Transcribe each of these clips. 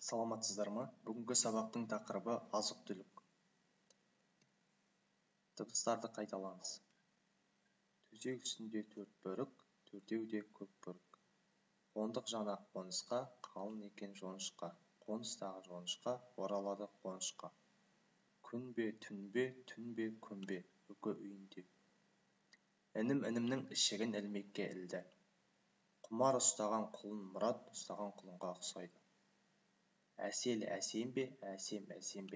Саламатсыздар ма? Бүгінгі сабақтың тақырыбы азық-түлік. Дыбыстарды қайталаңыз. Төсек үстінде төрт бөрік, төртеу де көк бөрік. Қондық жаңа қонысқа, қалың екен жонышқа. Қоныстағы жонышқа, оралады қонышқа. Күн бе, түн бе, күн бе, үкі үйінде. Інімнің ішігін ілмекке ілді. Құмар ұстаған құлын мұрат ұстаған құлынға ұқсайды. Әсел әсем бе, әсем бе, әсем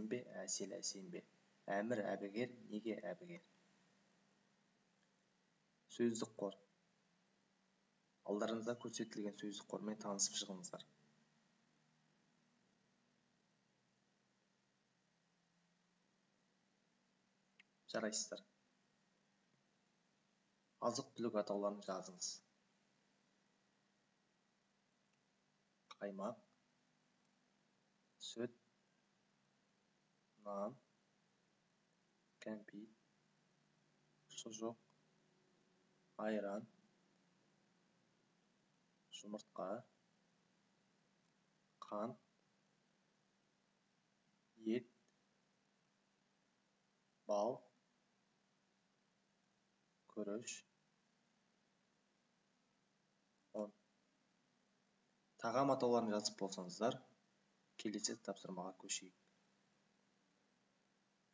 бе, әсел бе, әмір әбігер, неге әбігер. Сөздік қор. Алдарыңызда көрсетілген сөздік қормен танысып шығыңыздар. Жарайсыздар. Азық-түлік атауларын жазыңыз. Қаймақ, сүт, нан, кәмпит, шұжық, айран, жұмыртқа, қант, ет, бал, күріш, ұн. Тағам атауларын жазып болсаңыздар, келесі тапсырмаға көшейік.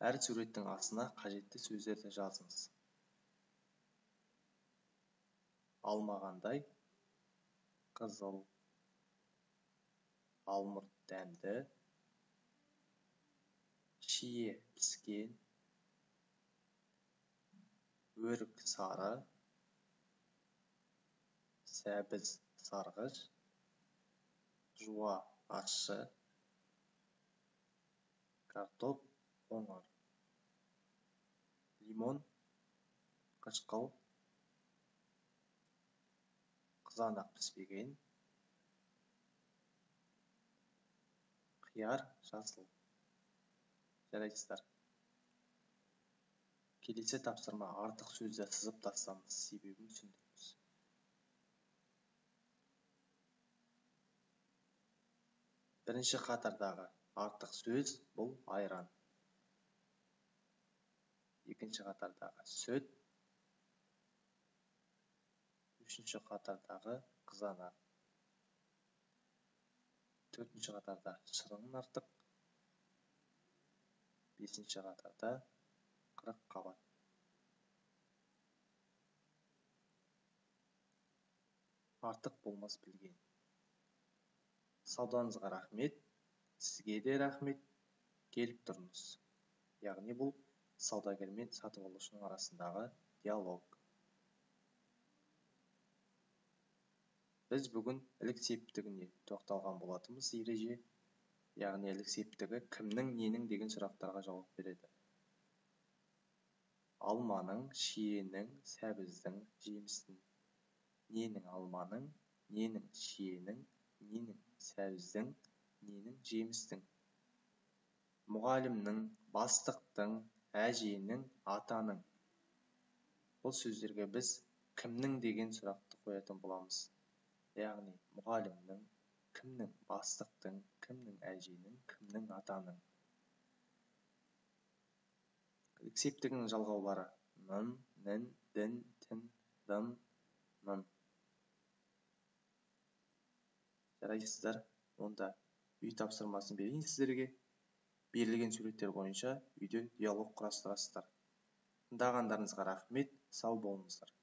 Әр суреттің астына қажетті сөздерді жазыңыз. Алмағандай, қызыл, алмұрт дәмді, шие піскен, өрік сары, сәбіз сарғыш, жуа ащы, картоп қоңыр, лимон қышқыл, қызанақ піспеген, қияр жасыл. Жарайсыздар. Келесі тапсырма артық сөзді сызып тастаңыз, себебін түсіндіріңіз. Бірінші қатардағы артық сөз бұл айран. Екінші қатардағы сүт. Үшінші қатардағы қызанақ. Төртінші қатарда шырын артық. Бесінші қатарда қырық қабат. Артық болмас білген. Саудаңызға рахмет, сізге де рахмет, келіп тұрыңыз. Яғни бұл саудагер мен сатып алушының арасындағы диалог. Біз бүгін ілік септігіне тоқталған болатынбыз ереже. Яғни ілік септігі кімнің, ненің деген сұрақтарға жауап береді. Алманың, шиенің, сәбіздің, жемістің. Ненің алманың, ненің шиенің, ненің сәбіздің, ненің жемістің. Мұғалімнің, бастықтың, әженің, атаның. Бұл сөздерге біз кімнің деген сұрақты қоятын боламыз. Яғни мұғалімнің, кімнің бастықтың, кімнің әженің, кімнің атаның. Ілік септігінің жалғаулары ның, нін, дін, тін, дын, нын. Жарайсыздар, онда үй тапсырмасын берейін сіздерге. Берілген суреттер бойынша үйде диалог құрастырасыздар. Тыңдағандарыңызға рахмет, сау болыңыздар.